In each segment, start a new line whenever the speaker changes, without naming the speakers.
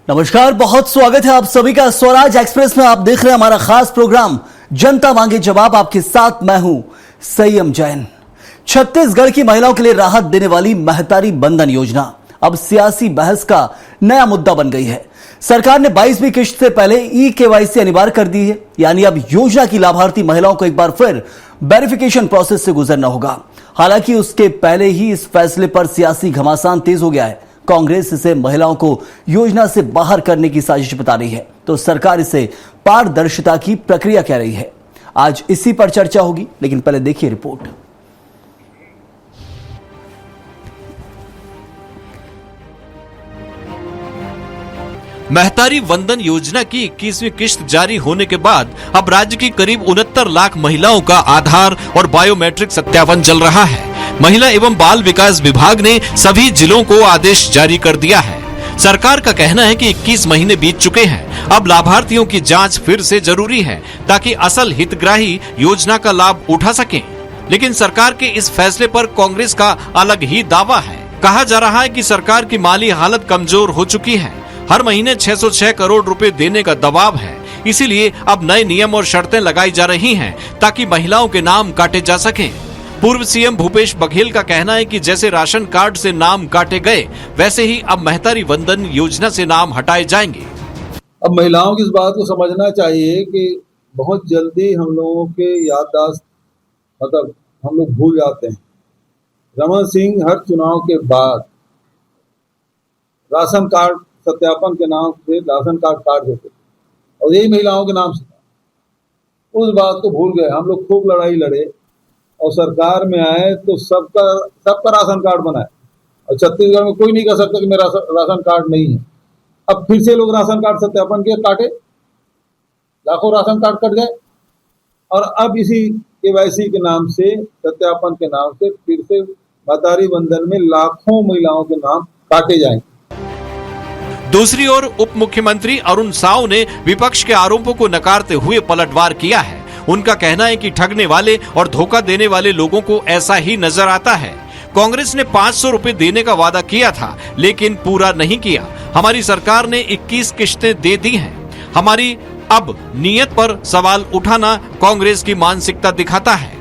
नमस्कार, बहुत स्वागत है आप सभी का स्वराज एक्सप्रेस में। आप देख रहे हैं हमारा खास प्रोग्राम जनता मांगे जवाब। आपके साथ मैं हूं संयम जैन। छत्तीसगढ़ की महिलाओं के लिए राहत देने वाली महतारी बंधन योजना अब सियासी बहस का नया मुद्दा बन गई है। सरकार ने 22वीं किश्त से पहले ई-केवाईसी अनिवार्य कर दी है, यानी अब योजना की लाभार्थी महिलाओं को एक बार फिर वेरिफिकेशन प्रोसेस से गुजरना होगा। हालांकि उसके पहले ही इस फैसले पर सियासी घमासान तेज हो गया है। कांग्रेस इसे महिलाओं को योजना से बाहर करने की साजिश बता रही है, तो सरकार इसे पारदर्शिता की प्रक्रिया कह रही है। आज इसी पर चर्चा होगी, लेकिन पहले देखिए रिपोर्ट।
महतारी वंदन योजना की 21वीं किश्त जारी होने के बाद अब राज्य की करीब 69 लाख महिलाओं का आधार और बायोमेट्रिक सत्यापन चल रहा है। महिला एवं बाल विकास विभाग ने सभी जिलों को आदेश जारी कर दिया है। सरकार का कहना है कि 21 महीने बीत चुके हैं, अब लाभार्थियों की जांच फिर से जरूरी है ताकि असल हितग्राही योजना का लाभ उठा सकें। लेकिन सरकार के इस फैसले पर कांग्रेस का अलग ही दावा है। कहा जा रहा है कि सरकार की माली हालत कमजोर हो चुकी है। हर महीने 606 करोड़ रुपए देने का दबाव है, इसीलिए अब नए नियम और शर्तें लगाई जा रही हैं ताकि महिलाओं के नाम काटे जा सकें। पूर्व सीएम भूपेश बघेल का कहना है कि जैसे राशन कार्ड से नाम काटे गए, वैसे ही अब महतारी वंदन योजना से नाम हटाए जाएंगे।
अब महिलाओं की इस बात को समझना चाहिए कि बहुत जल्दी हम लोगों के याददाश्त हम लोग भूल जाते हैं। रमन सिंह हर चुनाव के बाद राशन कार्ड सत्यापन के नाम से राशन कार्ड काट देते और यही महिलाओं के नाम से था। उस बात को भूल गए। हम लोग खूब लड़ाई लड़े और सरकार में आए तो सबका राशन कार्ड बनाए, और छत्तीसगढ़ में कोई नहीं कह सकता कि मेरा राशन कार्ड नहीं है। अब फिर से लोग राशन कार्ड सत्यापन के काटे, लाखों राशन कार्ड कट गए, और अब इसी केवाईसी के नाम से, सत्यापन के नाम से फिर से महतारी बंधन में लाखों महिलाओं के नाम काटे जाएंगे।
दूसरी ओर उप मुख्यमंत्री अरुण साव ने विपक्ष के आरोपों को नकारते हुए पलटवार किया है। उनका कहना है कि ठगने वाले और धोखा देने वाले लोगों को ऐसा ही नजर आता है। कांग्रेस ने 500 रुपए देने का वादा किया था, लेकिन पूरा नहीं किया। हमारी सरकार ने 21 किश्तें दे दी हैं। हमारी अब नीयत पर सवाल उठाना कांग्रेस की मानसिकता दिखाता है।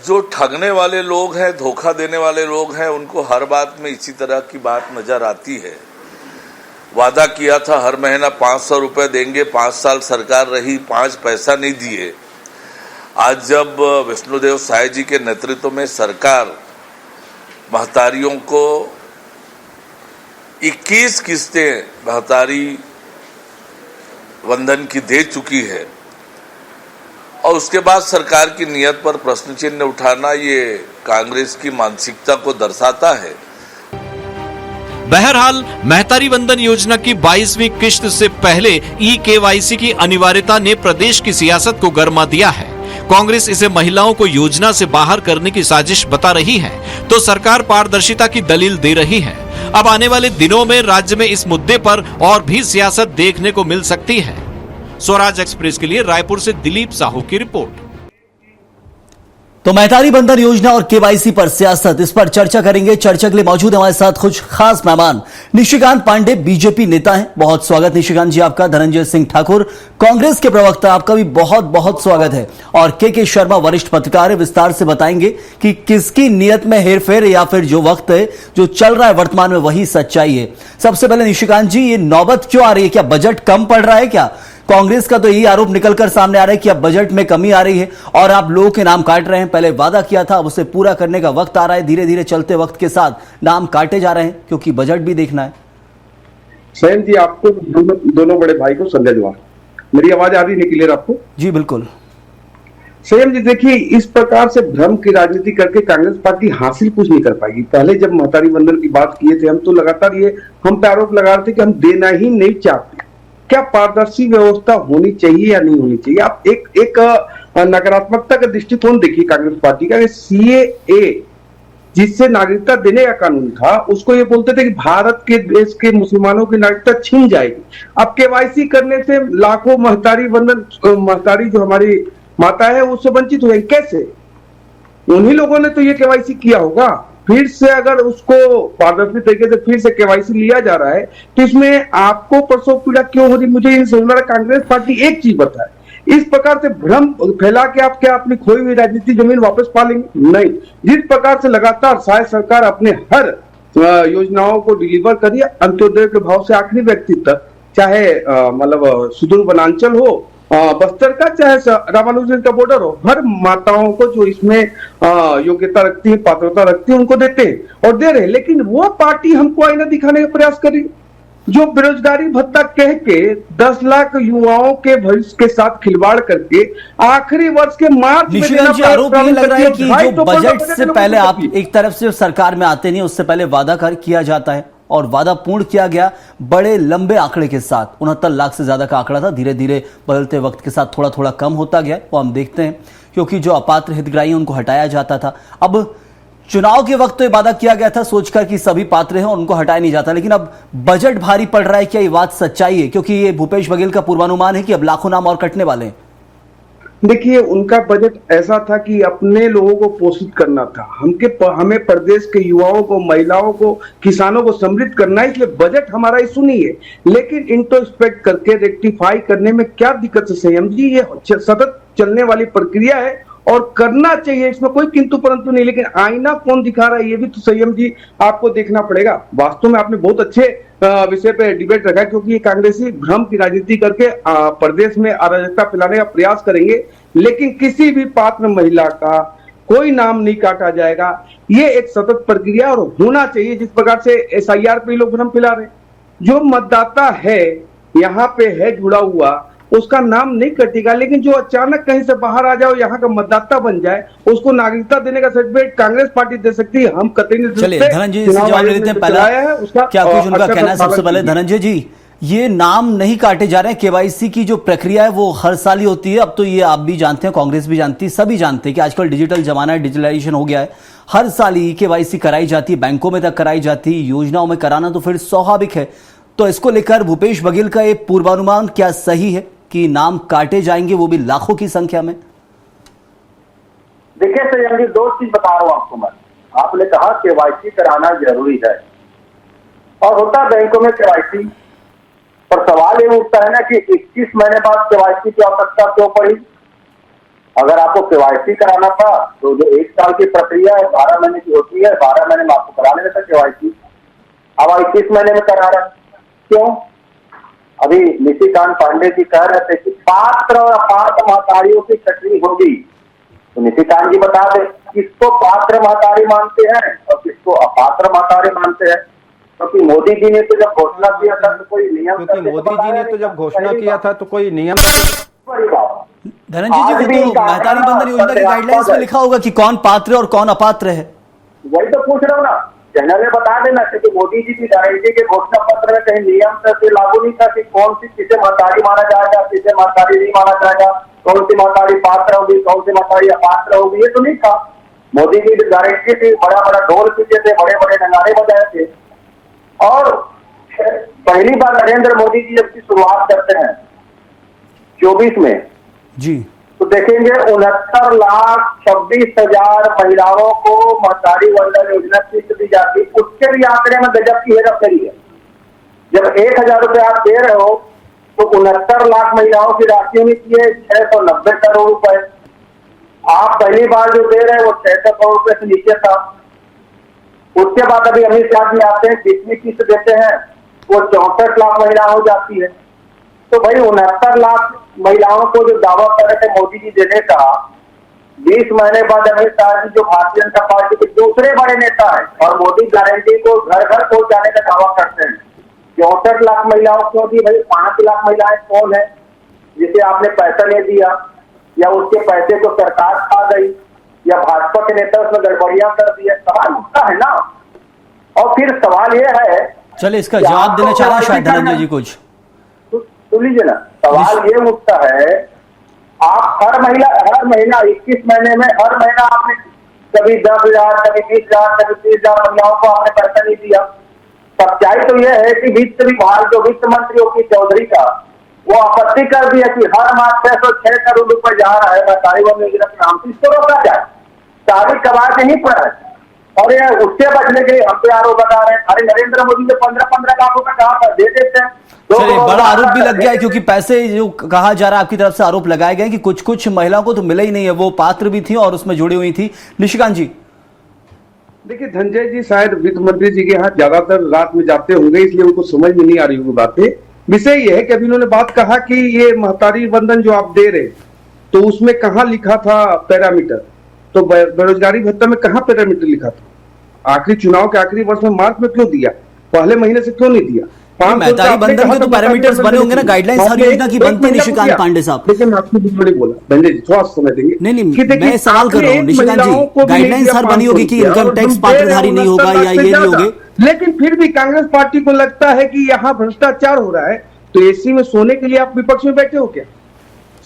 जो ठगने वाले लोग हैं, धोखा देने वाले लोग हैं, उनको हर बात में इसी तरह की बात नजर आती है। वादा किया था हर महीना 500 रुपए देंगे, 5 साल सरकार रही, 5 पैसा नहीं दिए। आज जब विष्णुदेव साय जी के नेतृत्व में सरकार महतारियों को 21 किस्तें महतारी वंदन की दे चुकी है, और उसके बाद सरकार की नीयत पर प्रश्न चिन्ह उठाना ये कांग्रेस की मानसिकता को दर्शाता है।
बहरहाल महतारी वंदन योजना की 22वीं किश्त से पहले ई-केवाईसी की अनिवार्यता ने प्रदेश की सियासत को गरमा दिया है। कांग्रेस इसे महिलाओं को योजना से बाहर करने की साजिश बता रही है, तो सरकार पारदर्शिता की दलील दे रही है। अब आने वाले दिनों में राज्य में इस मुद्दे पर और भी सियासत देखने को मिल सकती है। स्वराज एक्सप्रेस के लिए रायपुर से दिलीप साहू की रिपोर्ट।
तो महतारी बंधन योजना और केवाईसी पर सियासत, इस पर चर्चा करेंगे। चर्चा के लिए मौजूद हमारे साथ कुछ खास मेहमान। निशिकांत पांडे बीजेपी नेता हैं, बहुत स्वागत निशिकांत जी आपका। धनंजय सिंह ठाकुर कांग्रेस के प्रवक्ता, आपका भी बहुत बहुत स्वागत है। और के शर्मा वरिष्ठ पत्रकार है, विस्तार से बताएंगे कि किसकी नीयत में हेरफेर या फिर जो वक्त है जो चल रहा है वर्तमान में वही सच्चाई है। सबसे पहले निशिकांत जी, ये नौबत क्यों आ रही है? क्या बजट कम पड़ रहा है? क्या कांग्रेस का तो यही आरोप निकलकर सामने आ रहा है कि अब बजट में कमी आ रही है और आप लोगों के नाम काट रहे हैं। पहले वादा किया था, अब उसे पूरा करने का वक्त आ रहा है। धीरे धीरे चलते वक्त के साथ नाम काटे जा रहे हैं, क्योंकि बजट भी देखना है।
सैन जी, आपको दोनों बड़े भाई को संजय जवाहर। मेरी आवाज आ रही है क्लियर आपको?
जी बिल्कुल।
सैन जी देखिए, इस प्रकार से भ्रम की राजनीति करके कांग्रेस पार्टी हासिल कुछ नहीं कर पाएगी। पहले जब महतारी वंदन की बात किए थे हम, तो लगातार ये हम पे आरोप लगा रहे थे कि हम देना ही नहीं चाहते। क्या पारदर्शी व्यवस्था होनी चाहिए या नहीं होनी चाहिए? आप एक नकारात्मकता का दृष्टिकोण देखिए कांग्रेस पार्टी का। सीएए जिससे नागरिकता देने का कानून था, उसको ये बोलते थे कि भारत के देश के मुसलमानों की नागरिकता छीन जाएगी। अब केवाईसी करने से लाखों महतारी जो हमारी माता है उससे वंचित हुए। कैसे? उन्हीं लोगों ने तो ये केवाईसी किया होगा। फिर से अगर उसको पारदर्शी तरीके से फिर से केवाईसी लिया जा रहा है तो इसमें आपको प्रसव पीड़ा क्यों हो रही? मुझे ये समझ में आ रहा है। कांग्रेस पार्टी एक चीज बताए, इस प्रकार से भ्रम फैला के आप क्या अपनी खोई हुई राजनीति जमीन वापस पा लेंगे? नहीं। जिस प्रकार से लगातार शायद सरकार अपने हर योजनाओं को डिलीवर करिए अंत्योदय के भाव से आखिरी व्यक्ति तक, चाहे मतलब सुदूर वनांचल हो, बस्तर का, चाहे रामानुजन का बॉर्डर हो, हर माताओं को जो इसमें योग्यता रखती है, पात्रता रखती है, उनको देते हैं और दे रहे हैं। लेकिन वो पार्टी हमको आईना दिखाने का प्रयास करी जो बेरोजगारी भत्ता कह के 10 लाख युवाओं के भविष्य के साथ खिलवाड़ करके आखिरी वर्ष के मार्च में
निशिकांत जी, आरोप ये लग रहा है कि जो बजट से पहले आप एक तरफ से सरकार में आते नहीं, उससे पहले वादा किया जाता है और वादा पूर्ण किया गया बड़े लंबे आंकड़े के साथ। 69 लाख से ज्यादा का आंकड़ा था, धीरे धीरे बदलते वक्त के साथ थोड़ा थोड़ा कम होता गया, वो हम देखते हैं, क्योंकि जो अपात्र हितग्राही उनको हटाया जाता था। अब चुनाव के वक्त तो ये वादा किया गया था सोचकर कि सभी पात्र हैं और उनको हटाया नहीं जाता, लेकिन अब बजट भारी पड़ रहा है। क्या ये बात सच्चाई है? क्योंकि ये भूपेश बघेल का पूर्वानुमान है कि अब लाखों नाम और कटने वाले हैं।
देखिए, उनका बजट ऐसा था कि अपने लोगों को पोषित करना था, हमें प्रदेश के युवाओं को, महिलाओं को, किसानों को समृद्ध करना है, इसलिए बजट हमारा इशू नहीं है। लेकिन इंट्रोस्पेक्ट करके रेक्टिफाई करने में क्या दिक्कत है संयम जी? ये सतत चलने वाली प्रक्रिया है और करना चाहिए, इसमें कोई किंतु परंतु नहीं। लेकिन आईना कौन दिखा रहा है ये भी तो संयम जी आपको देखना पड़ेगा। वास्तव में आपने बहुत अच्छे विषय पे डिबेट रखा, क्योंकि ये कांग्रेसी भ्रम की राजनीति करके प्रदेश में अराजकता फैलाने का प्रयास करेंगे, लेकिन किसी भी पात्र महिला का कोई नाम नहीं काटा जाएगा। ये एक सतत प्रक्रिया और होना चाहिए। जिस प्रकार से SIR पे लोग भ्रम फैला रहे, जो मतदाता है यहाँ पे है जुड़ा हुआ, उसका नाम नहीं कटेगा, लेकिन जो अचानक कहीं से बाहर आ जाओ, यहाँ का मतदाता बन जाए, उसको नागरिकता देने का सर्टिफिकेट कांग्रेस पार्टी दे सकती है, हम कतई नहीं।
चलिए धनंजय जी से जवाब लेते हैं। पहला क्या कुछ उनका कहना है? सबसे पहले धनंजय जी, ये नाम नहीं काटे जा रहे हैं। केवाईसी की जो प्रक्रिया है वो हर साल ही होती है। अब तो ये आप भी जानते हैं, कांग्रेस भी जानती है, सभी जानते हैं कि आजकल डिजिटल जमाना है, डिजिटलाइजेशन हो गया है। हर साल ही केवाईसी कराई जाती है, बैंकों में तक कराई जाती है, योजनाओं में कराना तो फिर स्वाभाविक है। तो इसको लेकर भूपेश बघेल का ये पूर्वानुमान क्या सही है कि नाम काटे जाएंगे, वो भी लाखों की संख्या में?
देखिए संयम जी, दो चीज बता रहा हूं आपको मैं। आपने कहा केवाईसी कराना जरूरी है और होता बैंकों में केवाईसी, पर सवाल ये उठता है ना कि 21 महीने बाद केवाईसी की आवश्यकता क्यों पड़ी? अगर आपको केवाईसी कराना था तो जो 1 साल की प्रक्रिया है 12 महीने की होती है, 12 महीने में आपको करा लेना था केवाईसी। अब 21 महीने में करा रहा, क्यों? अभी निशिकांत पांडे जी कह रहे थे कि पात्र और अपात्र महतारियों की छटनी होगी, तो निशिकांत जी बता दे किसको पात्र महतारी मानते हैं और किसको अपात्र महतारी मानते हैं। क्योंकि मोदी जी ने तो जब घोषणा किया था तो कोई नियम,
धनंजय जी को तो महतारी बंधन योजना की गाइडलाइंस में लिखा होगा कि कौन पात्र और कौन अपात्र है।
वही तो पूछ रहा हूँ ना, जनरल बता देना, क्योंकि मोदी जी की गारंटी के घोषणा पत्र में कहीं नियम से लागू नहीं था कि कौन सी किसे महतारी माना जाएगा, किसे महतारी नहीं माना जाएगा, कौन सी महतारी पात्र होगी, कौन सी महतारी अपात्र होगी, ये तो नहीं था। मोदी जी की गारंटी थी, बड़ा बड़ा ढोल पीटे थे, बड़े बड़े नगाड़े बजाए थे। और पहली बार नरेंद्र मोदी जी जब की शुरुआत करते हैं 24 में जी, तो देखेंगे 69,26,000 महिलाओं को महतारी वंदन योजना किस्त दी जाती। उसके भी आंकड़े में गजब की हेराफेरी है। जब 1,000 रुपए आप दे रहे हो तो 69 लाख महिलाओं की राशि में की है 690 करोड़ रुपए। आप पहली बार जो दे रहे हैं वो 600 करोड़ रुपए से नीचे था। उसके बाद अभी अमित शाह जी आते हैं, जितनी किस्त देते हैं वो 64 लाख महिला हो जाती है। तो भाई 69 लाख महिलाओं को जो दावा कर रहे थे मोदी जी देने का, 20 महीने बाद अमित शाह जी जो भारतीय जनता पार्टी के दूसरे बड़े नेता है और मोदी गारंटी को घर घर पहुंचाने का दावा करते हैं, 64 लाख महिलाओं को दी। भाई 5 लाख महिलाएं कौन है जिसे आपने पैसा नहीं दिया, या उसके पैसे को सरकार खा गई, या भाजपा के नेता उसमें गड़बड़ियां कर दिया? सवाल उठता है ना। और फिर सवाल यह है,
चलिए इसका जवाब देना चाह रहा शायद धनंजय जी कुछ
सुन लीजिए ना। सवाल ये उठता है, आप हर महीना 21 महीने में हर महीना आपने कभी 10,000, कभी 20,000, कभी 30,000 महिलाओं को आपने पैसा नहीं दिया। सच्चाई तो यह है कि वित्त विभाग जो वित्त मंत्री ओपी चौधरी का, वो आपत्ति कर दिया कि हर माह 606 करोड़ रुपए जा रहा है महतारी वंदन योजना के नाम से, इसको रोका जाए। तारीख कबार नहीं पड़ा है। और ये उससे बचने के लिए हम पे आरोप लगा रहे हैं। अरे नरेंद्र मोदी ने 15-15 लाख रुपए कहा था, दे देते हैं।
चलिए, बड़ा आरोप भी लग गया है क्योंकि पैसे जो कहा जा रहा है आपकी तरफ से आरोप लगाए गए कि कुछ कुछ महिलाओं को तो मिले ही नहीं है, वो पात्र भी थी और उसमें जुड़ी हुई थी। निशिकांत जी,
देखिए धनंजय जी शायद वित्त मंत्री जी के यहाँ ज्यादातर रात में जाते होंगे, इसलिए उनको समझ में नहीं आ रही होगी बातें। विषय ये है कि अभी उन्होंने बात कहा कि ये महतारी बंधन जो आप दे रहे, तो उसमें कहाँ लिखा था पैरामीटर, तो बेरोजगारी भत्ता में कहाँ पैरामीटर लिखा था? आखिरी चुनाव के आखिरी वर्ष में मार्च में क्यों दिया, पहले महीने से क्यों नहीं दिया?
महतारी बंधन के तो पैरामीटर्स बने होंगे ना, गाइडलाइंस हर योजना की बनती है निशिकांत पांडे साहब।
लेकिन आपने बिल्कुल नहीं बोला धनंजय जी, थोड़ा समय देंगे।
नहीं, मैं सवाल कर रहा हूँ निशिकांत जी, गाइडलाइंस हर बनी होगी कि इनकम टैक्स पात्रधारी नहीं होगा या ये नहीं होगे,
लेकिन फिर भी कांग्रेस पार्टी को लगता है कि यहाँ भ्रष्टाचार हो रहा है, तो एसी में सोने के लिए आप विपक्ष में बैठे हो क्या?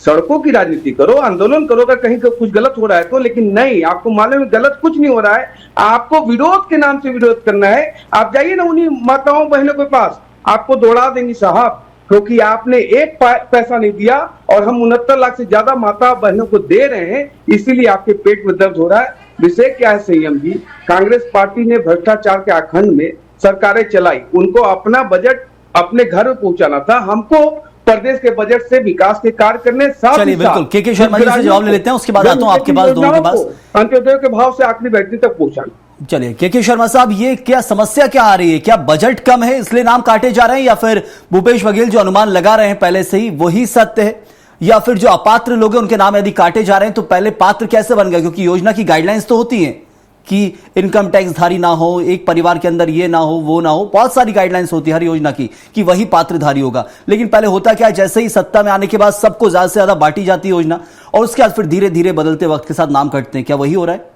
सड़कों की राजनीति करो, आंदोलन करो अगर कहीं कुछ गलत हो रहा है तो, लेकिन नहीं, आपको मालूम है गलत कुछ नहीं हो रहा है, आपको विरोध के नाम से विरोध करना है। आप जाइए ना उन्हीं माताओं बहनों के पास, आपको दौड़ा देंगी साहब, क्योंकि आपने एक पैसा नहीं दिया और हम 69 लाख से ज्यादा माता बहनों को दे रहे हैं, इसीलिए आपके पेट में दर्द हो रहा है। विषय क्या है संयम जी, कांग्रेस पार्टी ने भ्रष्टाचार के आखंड में सरकारें चलाई, उनको अपना बजट अपने घर में पहुंचाना था, हमको प्रदेश के बजट से विकास के कार्य करने।
चलिए बिल्कुल, के शर्मा जी से जवाब ले लेते हैं, उसके बाद आता हूं आपके पास, दोनों के पास,
अंत्योदय के भाव से आखिरी व्यक्ति तक पहुंचाना।
चलिए के शर्मा साहब, ये क्या समस्या क्या आ रही है? क्या बजट कम है इसलिए नाम काटे जा रहे हैं, या फिर भूपेश बघेल जो अनुमान लगा रहे हैं पहले से ही वही सत्य है, या फिर जो अपात्र लोग हैं उनके नाम यदि काटे जा रहे हैं तो पहले पात्र कैसे बन गए? क्योंकि योजना की गाइडलाइंस तो होती है कि इनकम टैक्स धारी ना हो, एक परिवार के अंदर ये ना हो, वो ना हो, बहुत सारी गाइडलाइंस होती है हर योजना की कि वही पात्रधारी होगा। लेकिन पहले होता क्या है, जैसे ही सत्ता में आने के बाद सबको ज्यादा से ज्यादा बांटी जाती है योजना और उसके बाद फिर धीरे धीरे बदलते वक्त के साथ नाम कटते हैं। क्या वही हो रहा है?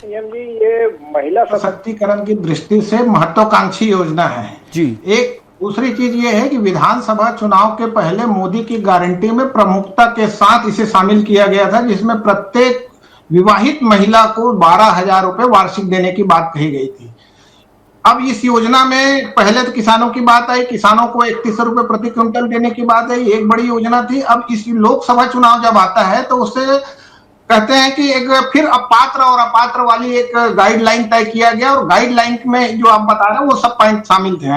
सीएम जी, ये महिला
सशक्तिकरण की दृष्टि से महत्वाकांक्षी योजना है
जी।
एक दूसरी चीज ये है कि विधानसभा चुनाव के पहले मोदी की गारंटी में प्रमुखता के साथ इसे शामिल किया गया था, जिसमें प्रत्येक विवाहित महिला को 12,000 रुपए वार्षिक देने की बात कही गई थी। अब इस योजना में पहले तो किसानों की बात आई, किसानों को 3100 रुपए प्रति क्विंटल देने की बात आई, एक बड़ी योजना थी। अब इस लोकसभा चुनाव जब आता है तो उससे कहते हैं कि एक फिर अपात्र और अपात्र वाली एक गाइडलाइन तय किया गया, और गाइडलाइन में जो आप बता रहे हैं वो सब पॉइंट शामिल थे।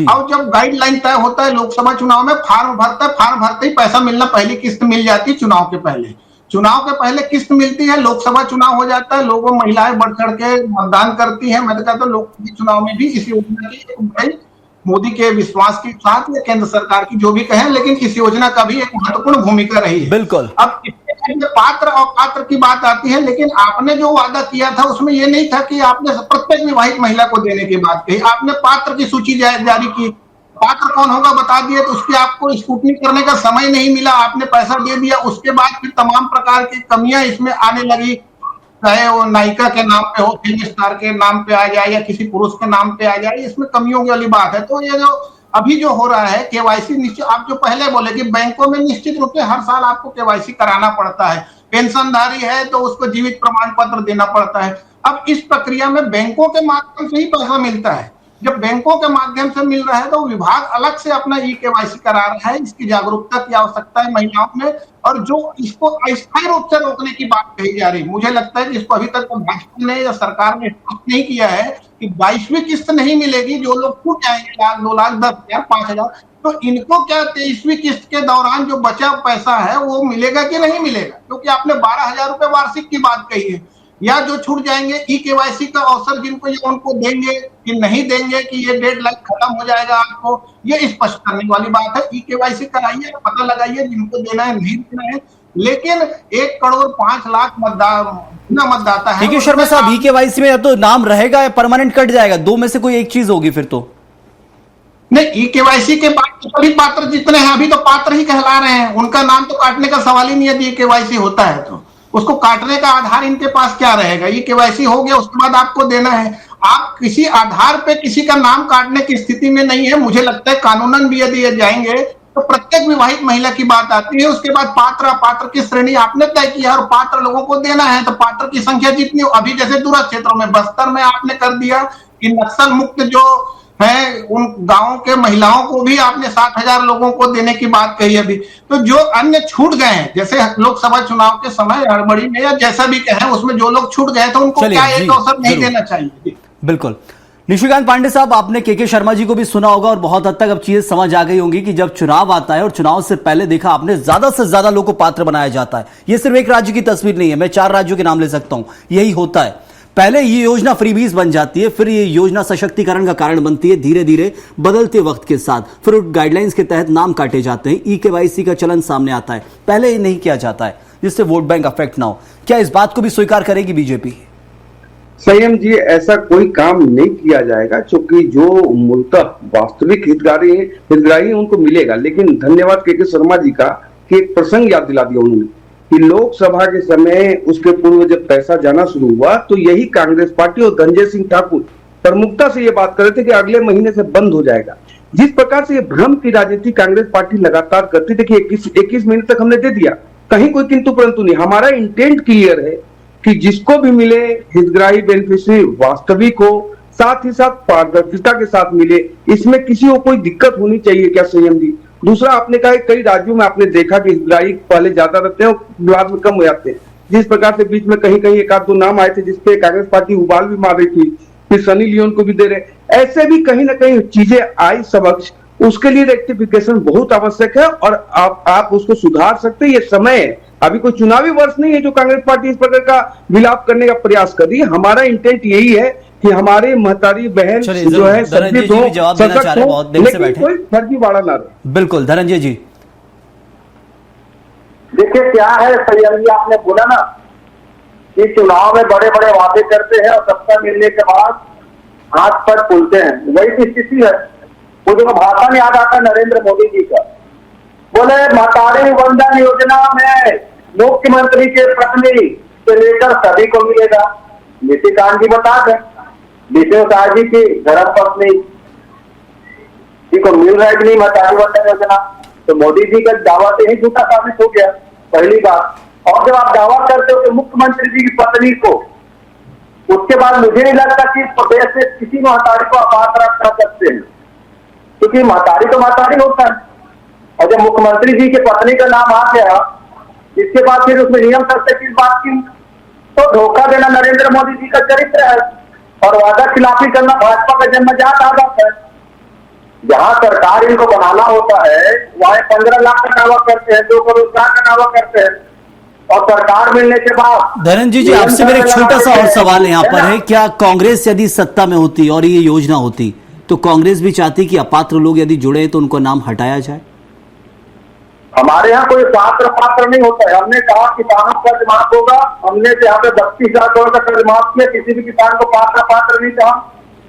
अब जब गाइडलाइन तय होता है लोकसभा चुनाव में, फॉर्म भरता है, फॉर्म भरते ही पैसा मिलना, पहली किस्त मिल जाती है चुनाव के पहले। चुनाव के पहले किस्त मिलती है, लोकसभा चुनाव हो जाता है, लोगों महिलाएं बढ़ चढ़ के मतदान करती हैं। मैं तो कहता हूँ लोकसभा चुनाव में भी इस योजना की मोदी के विश्वास के साथ या केंद्र सरकार की जो भी कहें, लेकिन इस योजना का भी एक महत्वपूर्ण भूमिका रही है।
बिल्कुल।
अब पात्र और पात्र की बात आती है, लेकिन आपने जो वादा किया था उसमें यह नहीं था कि आपने प्रत्येक विवाहित महिला को देने की बात कही, आपने पात्र की सूची जारी की। पात्र कौन होगा बता दिए, तो उसके आपको स्क्रूटनी करने का समय नहीं मिला, आपने पैसा दे दिया। उसके बाद फिर तमाम प्रकार की कमियां इसमें आने लगी, चाहे वो नायिका के नाम पे हो, फिल्म स्टार के नाम पे आ जाए या किसी पुरुष के नाम पे आ जाए, इसमें कमियों वाली बात है। तो ये जो अभी जो हो रहा है केवाईसी निश्चित, आप जो पहले बोले कि बैंकों में निश्चित रूप से हर साल आपको केवाईसी कराना पड़ता है, पेंशनधारी है तो उसको जीवित प्रमाण पत्र देना पड़ता है। अब इस प्रक्रिया में बैंकों के माध्यम से ही पैसा मिलता है। जब बैंकों के माध्यम से मिल रहा है तो विभाग अलग से अपना केवाईसी करा रहा है। इसकी जागरूकता की आवश्यकता है महिलाओं में, और जो इसको अस्थायी रूप से रोकने की बात कही जा रही है, मुझे लगता है कि इसको अभी तक भाजपा ने या सरकार ने स्पष्ट नहीं किया है कि 22वीं किस्त नहीं मिलेगी। जो लोग छूट जाएंगे 1,00,000, 2,00,000, 10,000, 5,000, तो इनको क्या 23वीं किस्त के दौरान जो बचा पैसा है वो मिलेगा कि नहीं मिलेगा? क्योंकि आपने 12,000 रुपए वार्षिक की बात कही है। या जो छूट जाएंगे केवाईसी का अवसर जिनको ये उनको देंगे कि नहीं देंगे, कि ये डेडलाइन खत्म हो जाएगा आपको, ये स्पष्ट करने वाली बात है। केवाईसी कराइए, पता लगाइए जिनको देना है नहीं देना है। लेकिन 1,05,00,000 मतदाता है।
देखिए शर्मा साहब, केवाईसी में या तो नाम रहेगा या परमानेंट कट जाएगा, दो में से कोई एक चीज होगी फिर तो।
नहीं, केवाईसी के बाद सभी पात्र जितने हैं अभी तो पात्र ही कहला रहे हैं, उनका नाम तो काटने का सवाल ही नहीं है। केवाईसी होता है तो उसको काटने का आधार इनके पास क्या रहेगा? केवाईसी हो गया, उसके बाद आपको देना है। आप किसी आधार पे किसी का नाम काटने की स्थिति में नहीं है। मुझे लगता है कानूनन भी यदि ये जाएंगे तो प्रत्येक विवाहित महिला की बात आती है। उसके बाद पात्र अपात्र की श्रेणी आपने तय किया और पात्र लोगों को देना है, तो पात्र की संख्या जितनी अभी जैसे दूरस्थ क्षेत्रों में बस्तर में आपने कर दिया कि नक्सल मुक्त जो है, उन गांव के महिलाओं को भी आपने 60,000 लोगों को देने की बात कही अभी। तो जो अन्य छूट गए हैं, जैसे लोकसभा चुनाव के समय हड़बड़ी में या जैसा भी कहें, उसमें जो लोग छूट गए तो उनको क्या एक अवसर नहीं देना चाहिए?
बिल्कुल। निशिकांत पांडे साहब, आपने के शर्मा जी को भी सुना होगा और बहुत हद तक अब चीजें समझ आ गई होंगी कि जब चुनाव आता है और चुनाव से पहले देखा आपने, ज्यादा से ज्यादा लोगों को पात्र बनाया जाता है। ये सिर्फ एक राज्य की तस्वीर नहीं है, मैं 4 राज्यों के नाम ले सकता हूं, यही होता है। पहले ये योजना फ्रीबीज बन जाती है, फिर ये योजना सशक्तिकरण का कारण बनती है, धीरे धीरे बदलते वक्त के साथ फिर उन गाइडलाइंस के तहत नाम काटे जाते हैं, ई-केवाईसी का चलन सामने आता है। पहले ये नहीं किया जाता है जिससे वोट बैंक अफेक्ट ना हो। क्या इस बात को भी स्वीकार करेगी बीजेपी?
संयम जी, ऐसा कोई काम नहीं किया जाएगा, क्योंकि जो मूलतः वास्तविक हितग्राही उनको मिलेगा। लेकिन धन्यवाद के शर्मा जी का कि एक प्रसंग याद दिला दिया उन्होंने कि लोकसभा के समय, उसके पूर्व जब पैसा जाना शुरू हुआ तो यही कांग्रेस पार्टी और धनंजय सिंह ठाकुर प्रमुखता से ये बात कर रहे थे कि अगले महीने से बंद हो जाएगा। जिस प्रकार से ये भ्रम की राजनीति कांग्रेस पार्टी लगातार करती, देखिए 21 महीने तक हमने दे दिया, कहीं कोई किंतु परंतु नहीं। हमारा इंटेंट क्लियर है कि जिसको भी मिले हितग्राही बेनिफिशियरी वास्तविक हो, साथ ही साथ पारदर्शिता के साथ मिले, इसमें किसी को कोई दिक्कत होनी चाहिए क्या संयम जी? दूसरा, आपने कहा कई राज्यों में आपने देखा कि हितग्राही पहले ज्यादा रहते हैं और बाद में कम हो जाते हैं। जिस प्रकार से बीच में कहीं कहीं 1-2 नाम आए थे जिसपे कांग्रेस पार्टी उबाल भी मार रही थी, फिर सनी लियोन को भी दे रहे, ऐसे भी कहीं ना कहीं चीजें आई समक्ष। उसके लिए रेक्टिफिकेशन बहुत आवश्यक है और आप उसको सुधार सकते हैं, ये समय है। अभी कोई चुनावी वर्ष नहीं है जो कांग्रेस पार्टी इस प्रकार का विलाप करने का प्रयास कर रही है। हमारा इंटेंट यही है कि हमारे महतारी बहन जो है सचेत हो, सशक्त हो, लेकिन कोई फर्जीवाड़ा ना रहे।
बिल्कुल धनंजय जी।
देखिए क्या है संयम जी, आपने बोला ना कि चुनाव में बड़े बड़े वादे करते हैं और सत्ता मिलने के बाद हाथ पर फूलते हैं, वही की स्थिति है। मुझे भाषण याद आता नरेंद्र मोदी जी का, बोले महतारी वंदन योजना में मुख्यमंत्री के पत्नी से लेकर सभी को मिलेगा। निशिकांत जी बता दें, विष्णुसार जी की धर्म पत्नी जी को मिल रहा है कि नहीं महतारी वंदन योजना? तो मोदी जी का दावा से ही झूठा साबित हो गया, पहली बात। और जब आप दावा करते हो कि मुख्यमंत्री जी की पत्नी को, उसके बाद मुझे नहीं लगता कि इस प्रदेश से किसी महतारी को अपात्र कर सकते हैं, क्योंकि महतारी तो महतारी होता है। और जब मुख्यमंत्री जी के पत्नी का नाम आ गया, इसके बाद फिर उसमें नियम सकते किस बात की? तो धोखा देना नरेंद्र मोदी जी का चरित्र है और वादा खिलाफी करना भाजपा का जन्मजात आदत है। जहां सरकार इनको बनाना होता है वहां 15 लाख का दावा करते हैं, 2 करोड़ का दावा करते हैं, और सरकार मिलने के बाद।
धनंजय जी, आपसे मेरा एक छोटा सा और सवाल यहाँ पर है, क्या कांग्रेस यदि सत्ता में होती और ये योजना होती तो कांग्रेस भी चाहती कि अपात्र लोग यदि जुड़े तो उनको नाम हटाया जाए?
हमारे यहाँ कोई पात्र नहीं होता है। हमने कहा किसानों का कर्ज माफ होगा, हमने यहाँ पे 32,000 करोड़ का कर्ज माफ किया, किसी भी किसान को पात्र नहीं कहा।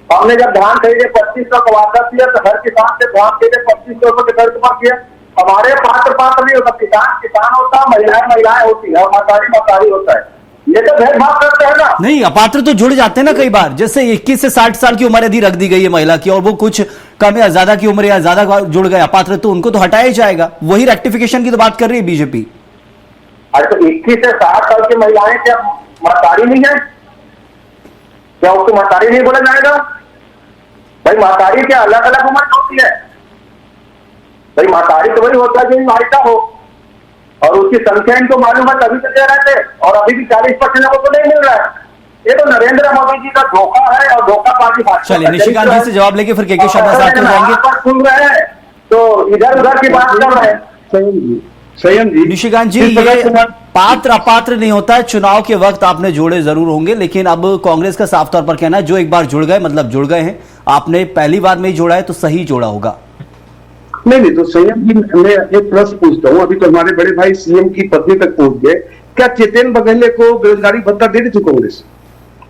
हमने जब धान खरीदे 2500 का वादा किया तो हर किसान से धान खरीदे 2500 के कर्ज माफ किया। हमारे पात्र नहीं होता, किसान होता है, महिलाएं होती है और महतारी होता है। ये तो भेदभाव करते हैं ना।
नहीं, अपात्र तो जुड़ जाते हैं ना कई बार, जैसे 21 से 60 साल की उम्र यदि रख दी गई है महिला की और वो कुछ कम या ज्यादा की उम्र या ज्यादा जुड़ गए अपात्र, तो उनको तो हटाया ही जाएगा। वही रेक्टिफिकेशन की तो बात कर रही है बीजेपी।
अरे तो 21 से 60 साल की महिलाएं क्या महतारी नहीं है? क्या उसको महतारी नहीं बोला जाएगा? भाई महतारी क्या अलग अलग उम्र होती है? भाई महतारी तो वही होता है जो मायका हो, और उसकी संख्या इनको मालूम है तभी तो दे रहे थे, और अभी भी 40% लोगों को नहीं मिल रहा है। ये तो नरेंद्र मोदी जी का धोखा है और धोखाबाजी।
चलिए निशिकांत जी से जवाब लेके फिर के शर्मा साहब को जाएंगे।
सुन रहे हैं तो इधर उधर की बात कर रहे हैं।
संयम जी,
निशिकांत जी, ये पात्र अपात्र नहीं होता है, चुनाव के वक्त आपने जोड़े जरूर होंगे, लेकिन अब कांग्रेस का साफ तौर पर कहना है जो एक बार जुड़ गए मतलब जुड़ गए हैं। आपने पहली बार में ही जोड़ा है तो सही जोड़ा होगा।
नहीं, तो संयम जी, मैं एक प्रश्न पूछता हूँ। अभी तो हमारे बड़े भाई सीएम की पत्नी तक पहुंच गए, क्या चेतन बघेले को बेरोजगारी भत्ता दे रही थी कांग्रेस?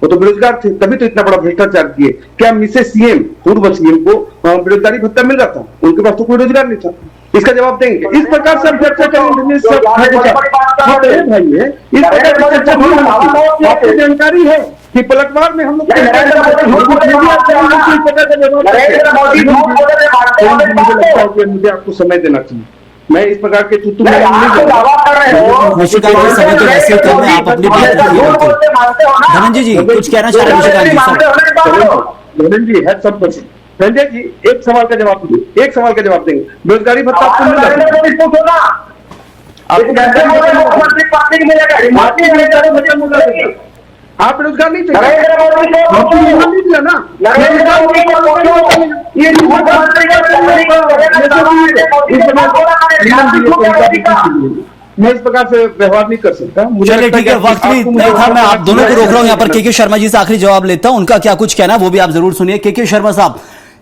वो तो बेरोजगार थे, तभी तो इतना बड़ा भ्रष्टाचार किए। क्या मिसेस सीएम, पूर्व सीएम को बेरोजगारी भत्ता मिल रहा था? उनके पास तो कोई रोजगार नहीं था। इसका जवाब देंगे। इस प्रकार से चर्चा करेंगे, आपको जानकारी है कि पलटवार में हम लोग मुझे आपको समय देना चाहिए। मैं इस प्रकार के चुटू
समय तो वैसे करने आप अपनी बात रखिए। धनंजय जी कुछ कहना चाह रहे हैं?
धनंजय जी है सब संजय जी एक सवाल का जवाब दीजिए, एक सवाल का जवाब देंगे। बेरोजगारी भत्ता आपको मिल रहा है? आप बेरोजगार नहीं थे, नहीं दिया ना। मैं इस प्रकार से व्यवहार नहीं कर सकता।
चलिए ठीक है, वक्त भी नहीं था, मैं आप दोनों को रोक रहा हूं। यहाँ पर के शर्मा जी से आखिरी जवाब लेता हूं, उनका क्या कुछ कहना है वो भी आप जरूर सुनिए। के शर्मा साहब,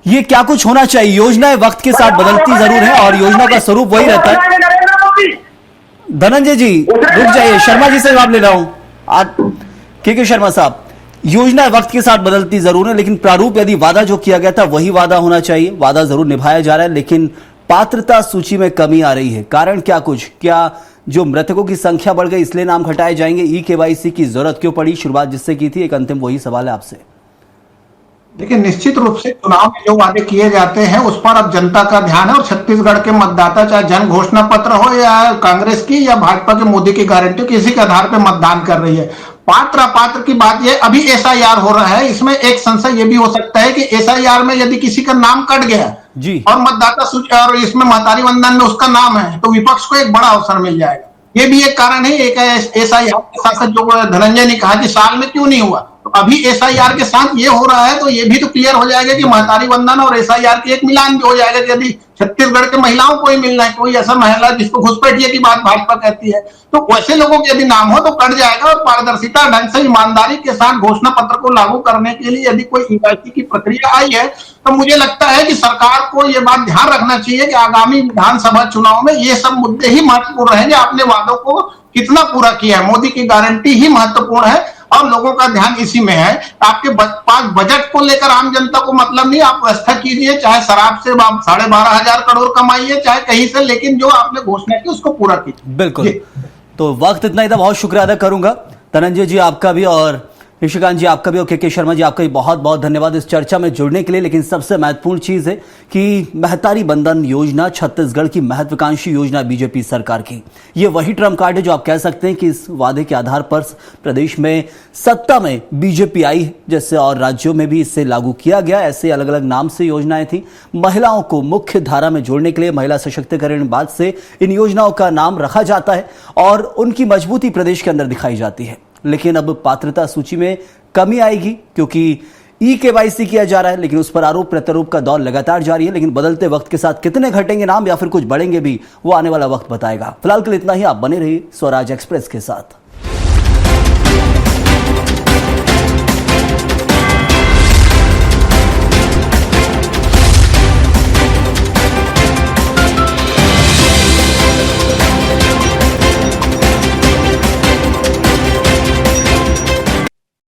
ये क्या कुछ होना चाहिए? योजनाएं वक्त के साथ बदलती जरूर है और योजना का स्वरूप वही रहता है। धनंजय जी रुक जाइए, शर्मा जी से जवाब ले रहा हूं। के शर्मा साहब, योजनाएं वक्त के साथ बदलती जरूर है, लेकिन प्रारूप यदि वादा जो किया गया था वही वादा होना चाहिए। वादा जरूर निभाया जा रहा है, लेकिन पात्रता सूची में कमी आ रही है। कारण क्या कुछ? क्या जो मृतकों की संख्या बढ़ गई इसलिए नाम हटाए जाएंगे? ई-केवाईसी की जरूरत क्यों पड़ी? शुरुआत जिससे की थी, एक अंतिम वही सवाल है आपसे।
देखिए, निश्चित रूप से चुनाव में जो वादे किए जाते हैं उस पर अब जनता का ध्यान है और छत्तीसगढ़ के मतदाता चाहे जन घोषणा पत्र हो या कांग्रेस की या भाजपा के मोदी की गारंटी, किसी के आधार पर मतदान कर रही है। पात्र अपात्र की बात यह, अभी एसआईआर हो रहा है, इसमें एक संशय यह भी हो सकता है कि एसआईआर में यदि किसी का नाम कट गया
जी
और मतदाता सूची और इसमें महतारी वंदन में उसका नाम है तो विपक्ष को एक बड़ा अवसर मिल जाएगा। ये भी एक कारण है। एक एसआईआर के साथ साथ जो धनंजय ने कहा कि साल में क्यों नहीं हुआ, तो अभी एसआईआर के साथ ये हो रहा है तो ये भी तो क्लियर हो जाएगा कि महतारी वंदन और एसआईआर की एक मिलान भी हो जाएगा कि यदि छत्तीसगढ़ के महिलाओं को ही मिलना है, कोई ऐसा महिला जिसको घुसपैठिए की बात भाजपा कहती है, तो वैसे लोगों के यदि नाम हो तो कट जाएगा। और पारदर्शिता ढंग से ईमानदारी के साथ घोषणा पत्र को लागू करने के लिए यदि कोई ई-केवाईसी की प्रक्रिया आई है तो मुझे लगता है कि सरकार को यह बात ध्यान रखना चाहिए कि आगामी विधानसभा चुनाव में ये सब मुद्दे ही महत्वपूर्ण रहेंगे। आपने वादों को कितना पूरा किया है, मोदी की गारंटी ही महत्वपूर्ण है और लोगों का ध्यान इसी में है। आपके पास बजट को लेकर आम जनता को मतलब नहीं, आप व्यवस्था कीजिए, चाहे शराब से आप 12,500 करोड़ कमाइए, चाहे कहीं से, लेकिन जो आपने घोषणा की उसको पूरा कीजिए।
बिल्कुल। तो वक्त इतना ही था, बहुत शुक्रिया अदा करूंगा धनंजय जी आपका भी, और निशिकांत जी आपका भी, और के शर्मा जी आपका भी बहुत बहुत धन्यवाद इस चर्चा में जुड़ने के लिए। लेकिन सबसे महत्वपूर्ण चीज है कि महतारी बंधन योजना छत्तीसगढ़ की महत्वाकांक्षी योजना बीजेपी सरकार की। ये वही ट्रम्प कार्ड है जो आप कह सकते हैं कि इस वादे के आधार पर प्रदेश में सत्ता में बीजेपी आई है, जैसे और राज्यों में भी इससे लागू किया गया। ऐसे अलग अलग नाम से योजनाएं थी। महिलाओं को मुख्य धारा में जोड़ने के लिए, महिला सशक्तिकरण बाद से इन योजनाओं का नाम रखा जाता है और उनकी मजबूती प्रदेश के अंदर दिखाई जाती है। लेकिन अब पात्रता सूची में कमी आएगी क्योंकि ई-केवाईसी किया जा रहा है, लेकिन उस पर आरोप प्रत्यारोप का दौर लगातार जारी है। लेकिन बदलते वक्त के साथ कितने घटेंगे नाम या फिर कुछ बढ़ेंगे भी, वो आने वाला वक्त बताएगा। फिलहाल के लिए इतना ही। आप बने रहिए स्वराज एक्सप्रेस के साथ।